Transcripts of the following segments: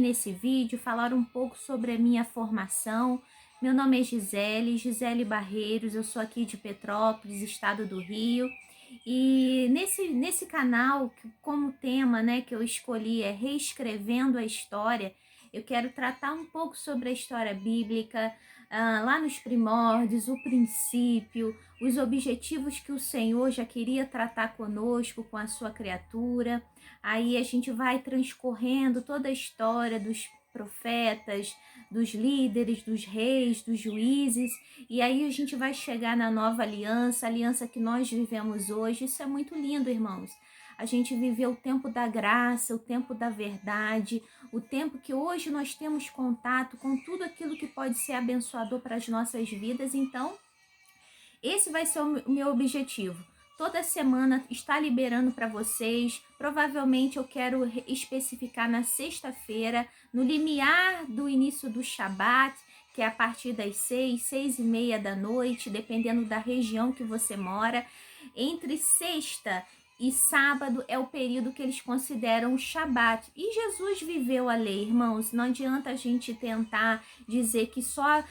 nesse vídeo falar um pouco sobre a minha formação. Meu nome é Gisele Barreiros, eu sou aqui de Petrópolis, estado do Rio. E nesse canal, como tema, né, que eu escolhi é Reescrevendo a História, eu quero tratar um pouco sobre a história bíblica, lá nos primórdios, o princípio, os objetivos que o Senhor já queria tratar conosco, com a sua criatura. Aí a gente vai transcorrendo toda a história dos profetas, dos líderes, dos reis, dos juízes, e aí a gente vai chegar na nova aliança, a aliança que nós vivemos hoje. Isso é muito lindo, irmãos. A gente viveu o tempo da graça, o tempo da verdade, o tempo que hoje nós temos contato com tudo aquilo que pode ser abençoador para as nossas vidas. Então, esse vai ser o meu objetivo. Toda semana está liberando para vocês. Provavelmente eu quero especificar na sexta-feira, no limiar do início do Shabat, que é a partir das 6h30 da noite, dependendo da região que você mora. Entre sexta e sábado é o período que eles consideram o Shabat. E Jesus viveu a lei, irmãos. Não adianta a gente tentar dizer que só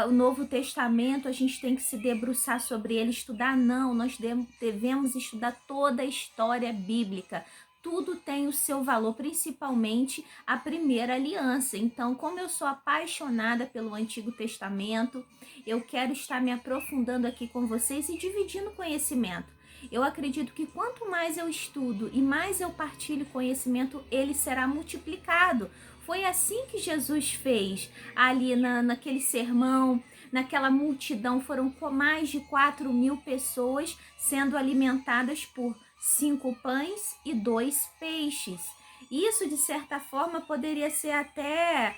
o Novo Testamento a gente tem que se debruçar sobre ele, estudar. Não, nós devemos estudar toda a história bíblica. Tudo tem o seu valor, principalmente a primeira aliança. Então, como eu sou apaixonada pelo Antigo Testamento, eu quero estar me aprofundando aqui com vocês e dividindo conhecimento. Eu acredito que quanto mais eu estudo e mais eu partilho conhecimento, ele será multiplicado. Foi assim que Jesus fez ali naquele sermão, naquela multidão. Foram mais de 4.000 pessoas sendo alimentadas por 5 pães e 2 peixes. Isso, de certa forma, poderia ser até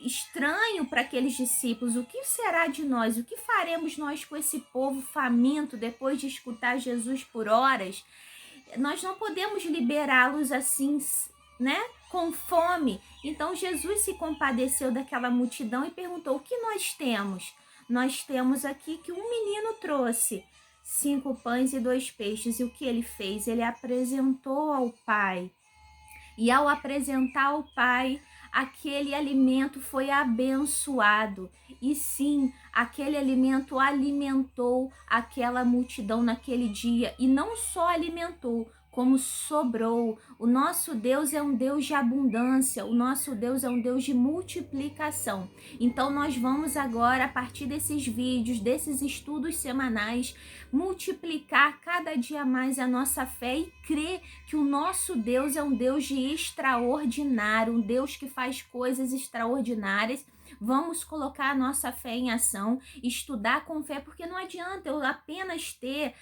estranho para aqueles discípulos. O que será de nós? O que faremos nós com esse povo faminto depois de escutar Jesus por horas? Nós não podemos liberá-los assim, né? Com fome. Então Jesus se compadeceu daquela multidão e perguntou: o que nós temos? Nós temos aqui que um menino trouxe 5 pães e 2 peixes. E o que ele fez? Ele apresentou ao Pai. E ao apresentar ao Pai, aquele alimento foi abençoado. E sim, aquele alimento alimentou aquela multidão naquele dia. E não só alimentou, como sobrou. O nosso Deus é um Deus de abundância, o nosso Deus é um Deus de multiplicação. Então nós vamos agora, a partir desses vídeos, desses estudos semanais, multiplicar cada dia mais a nossa fé e crer que o nosso Deus é um Deus de extraordinário, um Deus que faz coisas extraordinárias. Vamos colocar a nossa fé em ação, estudar com fé, porque não adianta eu apenas ter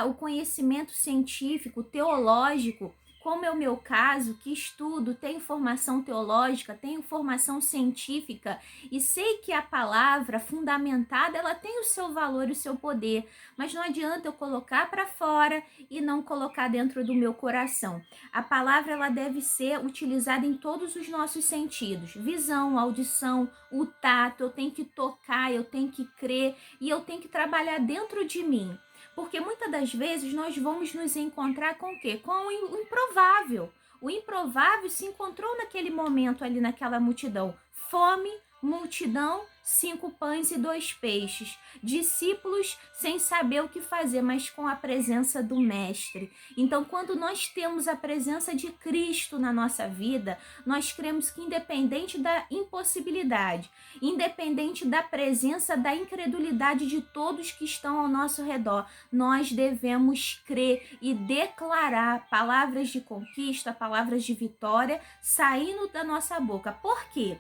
o conhecimento científico, teológico, como é o meu caso, que estudo, tenho formação teológica, tenho formação científica e sei que a palavra fundamentada, ela tem o seu valor e o seu poder, mas não adianta eu colocar para fora e não colocar dentro do meu coração. A palavra, ela deve ser utilizada em todos os nossos sentidos: visão, audição, o tato. Eu tenho que tocar, eu tenho que crer e eu tenho que trabalhar dentro de mim. Porque muitas das vezes nós vamos nos encontrar com o quê? Com o improvável. O improvável se encontrou naquele momento ali naquela multidão. Fome, multidão, 5 pães e 2 peixes. Discípulos sem saber o que fazer, mas com a presença do Mestre. Então, quando nós temos a presença de Cristo na nossa vida, nós cremos que independente da impossibilidade, independente da presença da incredulidade de todos que estão ao nosso redor, nós devemos crer e declarar palavras de conquista, palavras de vitória saindo da nossa boca. Por quê?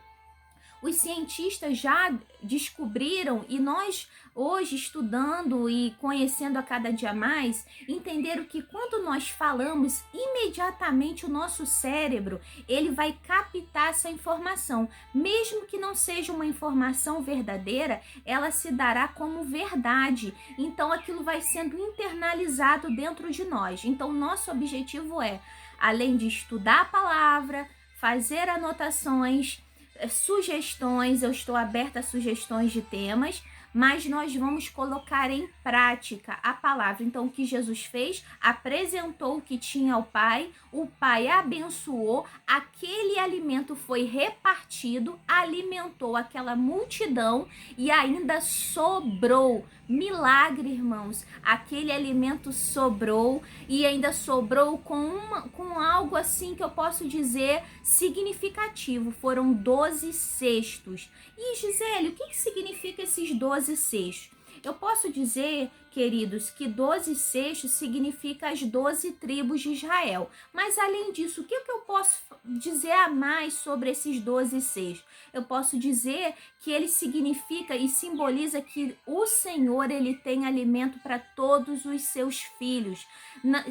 Os cientistas já descobriram, e nós hoje estudando e conhecendo a cada dia mais, entenderam que quando nós falamos, imediatamente o nosso cérebro, ele vai captar essa informação. Mesmo que não seja uma informação verdadeira, ela se dará como verdade. Então aquilo vai sendo internalizado dentro de nós. Então nosso objetivo é, além de estudar a palavra, fazer anotações, sugestões, eu estou aberta a sugestões de temas, mas nós vamos colocar em prática a palavra. Então, o que Jesus fez? Apresentou o que tinha ao Pai, o Pai abençoou, aquele alimento foi repartido, alimentou aquela multidão e ainda sobrou. Milagre, irmãos, aquele alimento sobrou e ainda sobrou com algo assim que eu posso dizer significativo. Foram 12 cestos. E Gisele, o que significa esses 12 cestos? Eu posso dizer, queridos, que 12 cestos significa as 12 tribos de Israel. Mas além disso, o que eu posso dizer a mais sobre esses 12 cestos? Eu posso dizer que ele significa e simboliza que o Senhor, ele tem alimento para todos os seus filhos,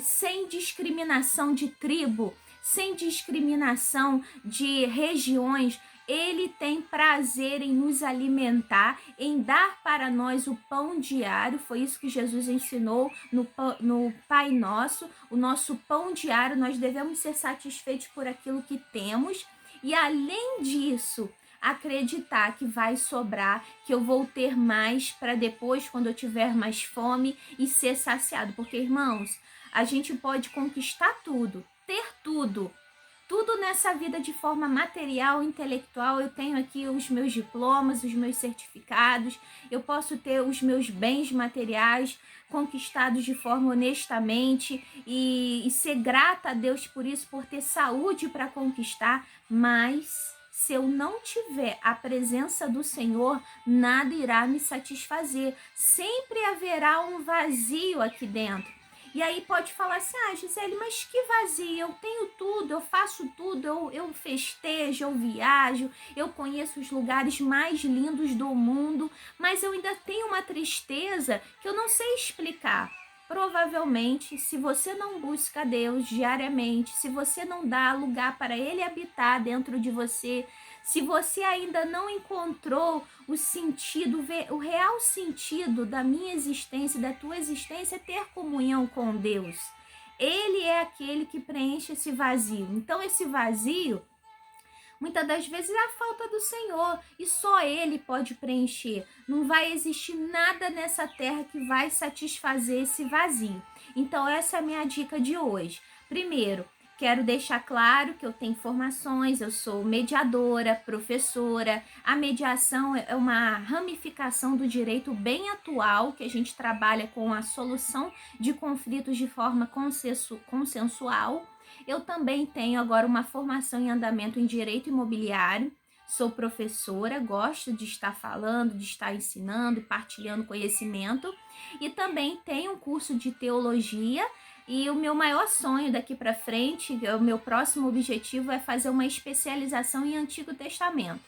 sem discriminação de tribo, sem discriminação de regiões. Ele tem prazer em nos alimentar, em dar para nós o pão diário. Foi isso que Jesus ensinou no Pai Nosso. O nosso pão diário, nós devemos ser satisfeitos por aquilo que temos. E além disso, acreditar que vai sobrar, que eu vou ter mais para depois, quando eu tiver mais fome, e ser saciado. Porque, irmãos, a gente pode conquistar tudo, ter tudo nessa vida de forma material, intelectual. Eu tenho aqui os meus diplomas, os meus certificados, eu posso ter os meus bens materiais conquistados de forma honestamente e ser grata a Deus por isso, por ter saúde para conquistar, mas se eu não tiver a presença do Senhor, nada irá me satisfazer. Sempre haverá um vazio aqui dentro. E aí pode falar assim, Gisele, mas que vazio, eu tenho tudo, eu faço tudo, eu festejo, eu viajo, eu conheço os lugares mais lindos do mundo, mas eu ainda tenho uma tristeza que eu não sei explicar. Provavelmente, se você não busca Deus diariamente, se você não dá lugar para Ele habitar dentro de você, se você ainda não encontrou o sentido, o real sentido da minha existência, da tua existência, é ter comunhão com Deus. Ele é aquele que preenche esse vazio. Então, esse vazio, muitas das vezes, é a falta do Senhor e só Ele pode preencher. Não vai existir nada nessa terra que vai satisfazer esse vazio. Então, essa é a minha dica de hoje. Primeiro, quero deixar claro que eu tenho formações, eu sou mediadora, professora. A mediação é uma ramificação do direito bem atual, que a gente trabalha com a solução de conflitos de forma consensual. Eu também tenho agora uma formação em andamento em direito imobiliário. Sou professora, gosto de estar falando, de estar ensinando, partilhando conhecimento. E também tenho um curso de teologia. E o meu maior sonho daqui para frente, o meu próximo objetivo é fazer uma especialização em Antigo Testamento.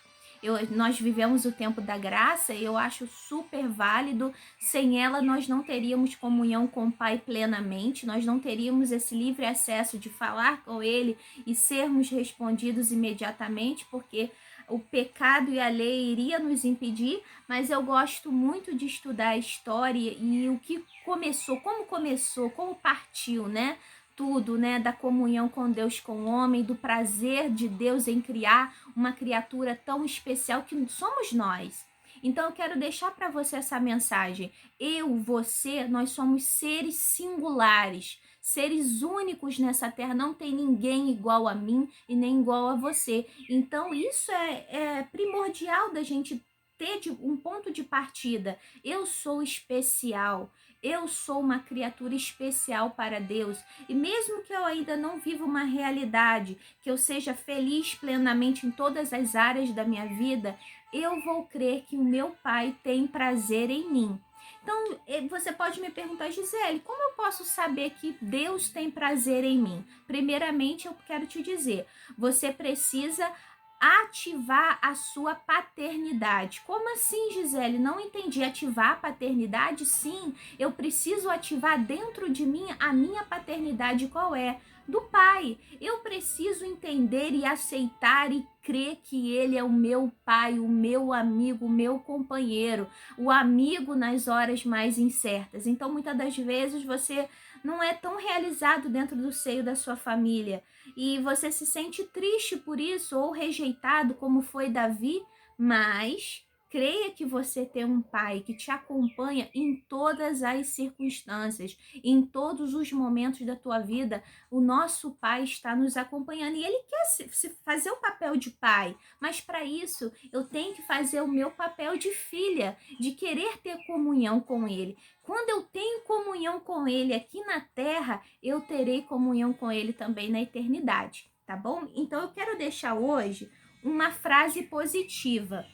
Nós vivemos o tempo da graça e eu acho super válido. Sem ela, nós não teríamos comunhão com o Pai plenamente, nós não teríamos esse livre acesso de falar com Ele e sermos respondidos imediatamente, porque o pecado e a lei iria nos impedir, mas eu gosto muito de estudar a história e o que começou, como partiu, né? Tudo, né? Da comunhão com Deus, com o homem, do prazer de Deus em criar uma criatura tão especial que somos nós. Então eu quero deixar para você essa mensagem. Eu, você, nós somos seres singulares, seres únicos nessa terra. Não tem ninguém igual a mim e nem igual a você. Então isso é primordial da gente ter um ponto de partida. Eu sou especial. Eu sou uma criatura especial para Deus. E mesmo que eu ainda não viva uma realidade, que eu seja feliz plenamente em todas as áreas da minha vida, eu vou crer que o meu Pai tem prazer em mim. Então, você pode me perguntar, Gisele, como eu posso saber que Deus tem prazer em mim? Primeiramente, eu quero te dizer, você precisa ativar a sua paternidade. Como assim, Gisele? Não entendi. Ativar a paternidade? Sim, eu preciso ativar dentro de mim a minha paternidade. Qual é? Do Pai. Eu preciso entender e aceitar e crer que Ele é o meu Pai, o meu amigo, o meu companheiro, o amigo nas horas mais incertas. Então, muitas das vezes, você não é tão realizado dentro do seio da sua família e você se sente triste por isso ou rejeitado, como foi Davi, mas Creia que você tem um Pai que te acompanha em todas as circunstâncias, em todos os momentos da tua vida. O nosso Pai está nos acompanhando e Ele quer fazer o papel de pai, mas para isso eu tenho que fazer o meu papel de filha, de querer ter comunhão com Ele. Quando eu tenho comunhão com Ele aqui na terra, eu terei comunhão com Ele também na eternidade, tá bom? Então eu quero deixar hoje uma frase positiva.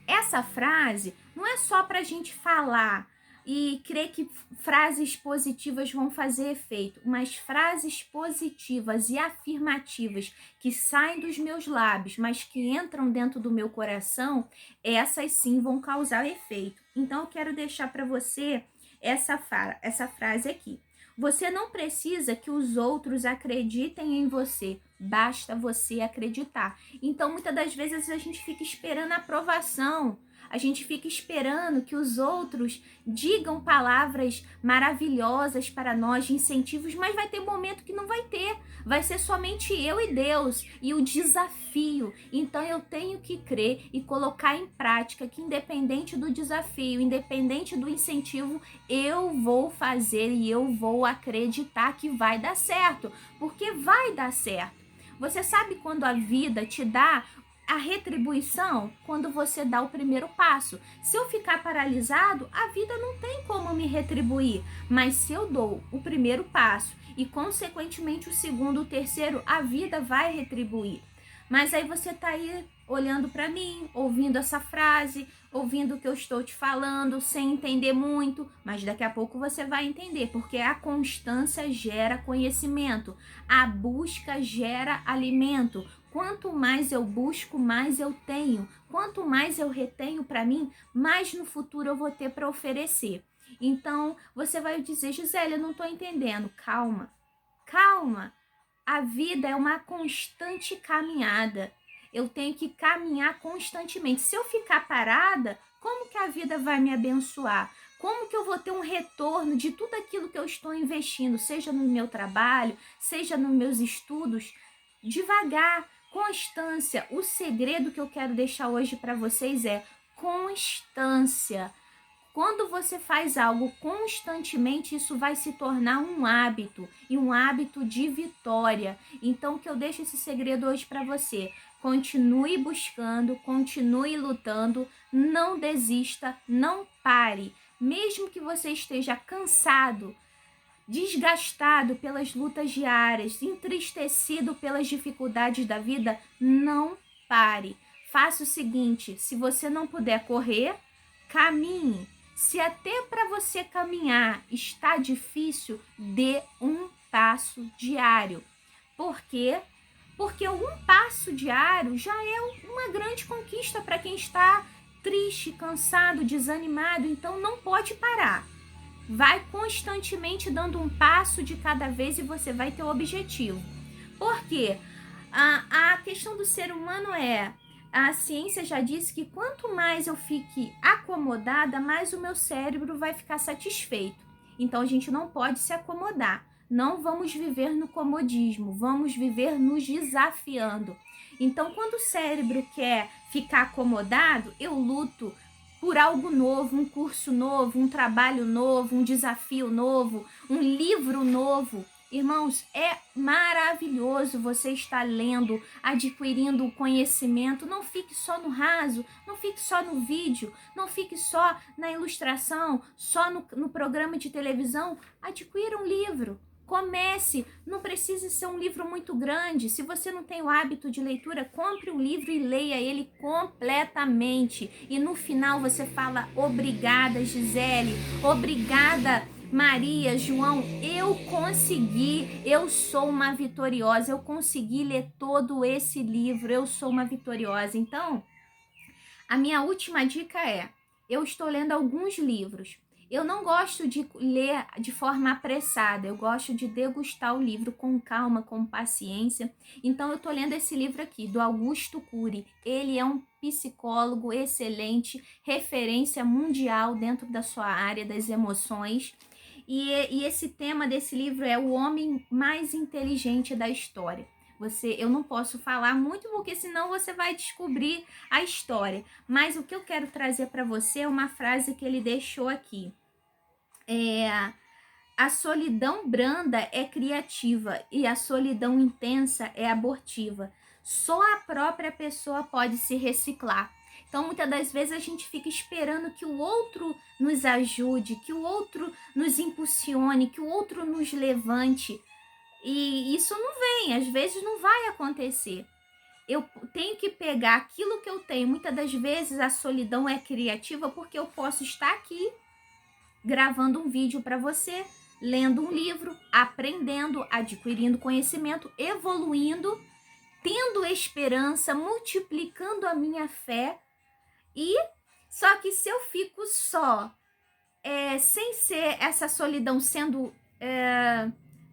Essa frase não é só para a gente falar e crer que frases positivas vão fazer efeito, mas frases positivas e afirmativas que saem dos meus lábios, mas que entram dentro do meu coração, essas sim vão causar efeito. Então eu quero deixar para você essa frase aqui. Você não precisa que os outros acreditem em você, basta você acreditar. Então, muitas das vezes a gente fica esperando a aprovação, a gente fica esperando que os outros digam palavras maravilhosas para nós, de incentivos, mas vai ter momento que não vai ter. Vai ser somente eu e Deus e o desafio. Então eu tenho que crer e colocar em prática que independente do desafio, independente do incentivo, eu vou fazer e eu vou acreditar que vai dar certo, porque vai dar certo. Você sabe quando a vida te dá a retribuição? Quando você dá o primeiro passo. Se eu ficar paralisado, a vida não tem como me retribuir. Mas se eu dou o primeiro passo e, consequentemente, o segundo, o terceiro, a vida vai retribuir. Mas aí você tá aí olhando para mim, ouvindo essa frase, ouvindo o que eu estou te falando, sem entender muito, mas daqui a pouco você vai entender, porque a constância gera conhecimento, a busca gera alimento. Quanto mais eu busco, mais eu tenho. Quanto mais eu retenho para mim, mais no futuro eu vou ter para oferecer. Então, você vai dizer, Gisele, eu não estou entendendo. Calma, calma. A vida é uma constante caminhada. Eu tenho que caminhar constantemente. Se eu ficar parada, como que a vida vai me abençoar? Como que eu vou ter um retorno de tudo aquilo que eu estou investindo, seja no meu trabalho, seja nos meus estudos? Devagar, constância. O segredo que eu quero deixar hoje para vocês é constância. Quando você faz algo constantemente, isso vai se tornar um hábito, e um hábito de vitória. Então, que eu deixo esse segredo hoje para você. Continue buscando, continue lutando, não desista, não pare. Mesmo que você esteja cansado, desgastado pelas lutas diárias, entristecido pelas dificuldades da vida, não pare. Faça o seguinte, se você não puder correr, caminhe. Se até para você caminhar está difícil, dê um passo diário. Por quê? Porque um passo diário já é uma grande conquista para quem está triste, cansado, desanimado. Então não pode parar. Vai constantemente dando um passo de cada vez e você vai ter o objetivo. Por quê? A questão do ser humano é... A ciência já disse que quanto mais eu fique acomodada, mais o meu cérebro vai ficar satisfeito. Então a gente não pode se acomodar. Não vamos viver no comodismo, vamos viver nos desafiando. Então quando o cérebro quer ficar acomodado, eu luto por algo novo, um curso novo, um trabalho novo, um desafio novo, um livro novo. Irmãos, é maravilhoso você estar lendo, adquirindo conhecimento. Não fique só no raso, não fique só no vídeo, não fique só na ilustração, só no programa de televisão. Adquira um livro. Comece, não precisa ser um livro muito grande. Se você não tem o hábito de leitura, compre um livro e leia ele completamente. E no final você fala, obrigada, Gisele, obrigada, Maria, João, eu consegui, eu sou uma vitoriosa, eu consegui ler todo esse livro, eu sou uma vitoriosa. Então, a minha última dica é, eu estou lendo alguns livros. Eu não gosto de ler de forma apressada, eu gosto de degustar o livro com calma, com paciência. Então eu estou lendo esse livro aqui, do Augusto Cury. Ele é um psicólogo excelente, referência mundial dentro da sua área das emoções. E esse tema desse livro é o homem mais inteligente da história. eu não posso falar muito porque senão você vai descobrir a história. Mas o que eu quero trazer para você é uma frase que ele deixou aqui. A solidão branda é criativa e a solidão intensa é abortiva. Só a própria pessoa pode se reciclar. Então, muitas das vezes a gente fica esperando que o outro nos ajude, que o outro nos impulsione, que o outro nos levante. E isso não vem, às vezes não vai acontecer. Eu tenho que pegar aquilo que eu tenho. Muitas das vezes a solidão é criativa porque eu posso estar aqui gravando um vídeo para você, lendo um livro, aprendendo, adquirindo conhecimento, evoluindo, tendo esperança, multiplicando a minha fé. E só que se eu fico só, sem ser essa solidão sendo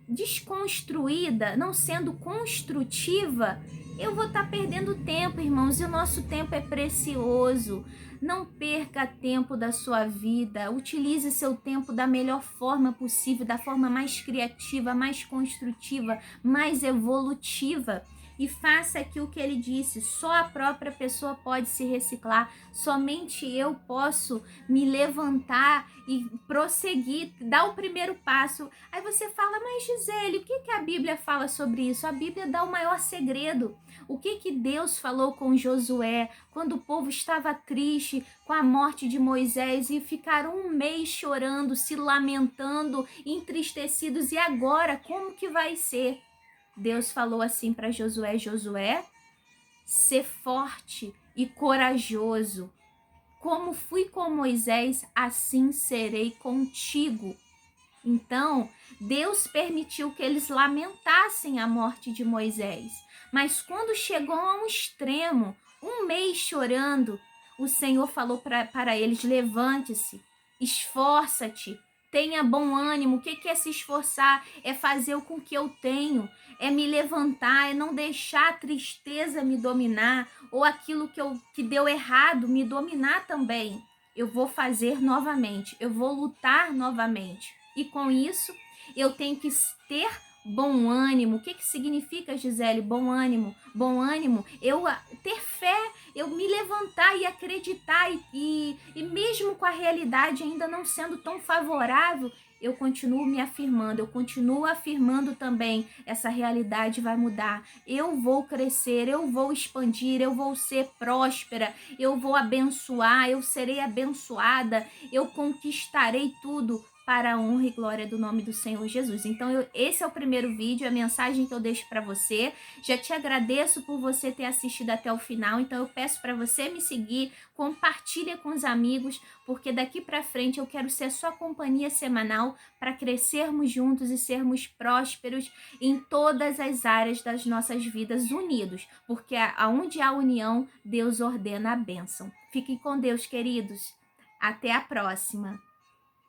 desconstruída, não sendo construtiva, eu vou estar perdendo tempo, irmãos, e o nosso tempo é precioso. Não perca tempo da sua vida, utilize seu tempo da melhor forma possível, da forma mais criativa, mais construtiva, mais evolutiva. E faça aqui o que ele disse, só a própria pessoa pode se reciclar, somente eu posso me levantar e prosseguir, dar o primeiro passo. Aí você fala, mas Gisele, o que a Bíblia fala sobre isso? A Bíblia dá o maior segredo. O que Deus falou com Josué quando o povo estava triste com a morte de Moisés e ficaram um mês chorando, se lamentando, entristecidos. E agora, como que vai ser? Deus falou assim para Josué, Josué, ser forte e corajoso. Como fui com Moisés, assim serei contigo. Então, Deus permitiu que eles lamentassem a morte de Moisés. Mas quando chegou a um extremo, um mês chorando, o Senhor falou para eles, levante-se, esforça-te, tenha bom ânimo. O que é se esforçar? É fazer com que eu tenho, é me levantar, é não deixar a tristeza me dominar, ou aquilo que deu errado me dominar também. Eu vou fazer novamente, eu vou lutar novamente. E com isso, eu tenho que ter bom ânimo. O que significa, Gisele, bom ânimo? Bom ânimo, eu ter fé, eu me levantar e acreditar. E mesmo com a realidade ainda não sendo tão favorável, eu continuo me afirmando, eu continuo afirmando também, essa realidade vai mudar. Eu vou crescer, eu vou expandir, eu vou ser próspera, eu vou abençoar, eu serei abençoada, eu conquistarei tudo para a honra e glória do nome do Senhor Jesus. Então, esse é o primeiro vídeo, a mensagem que eu deixo para você. Já te agradeço por você ter assistido até o final. Então, eu peço para você me seguir, compartilha com os amigos, porque daqui para frente eu quero ser sua companhia semanal para crescermos juntos e sermos prósperos em todas as áreas das nossas vidas, unidos, porque aonde há união, Deus ordena a bênção. Fiquem com Deus, queridos. Até a próxima.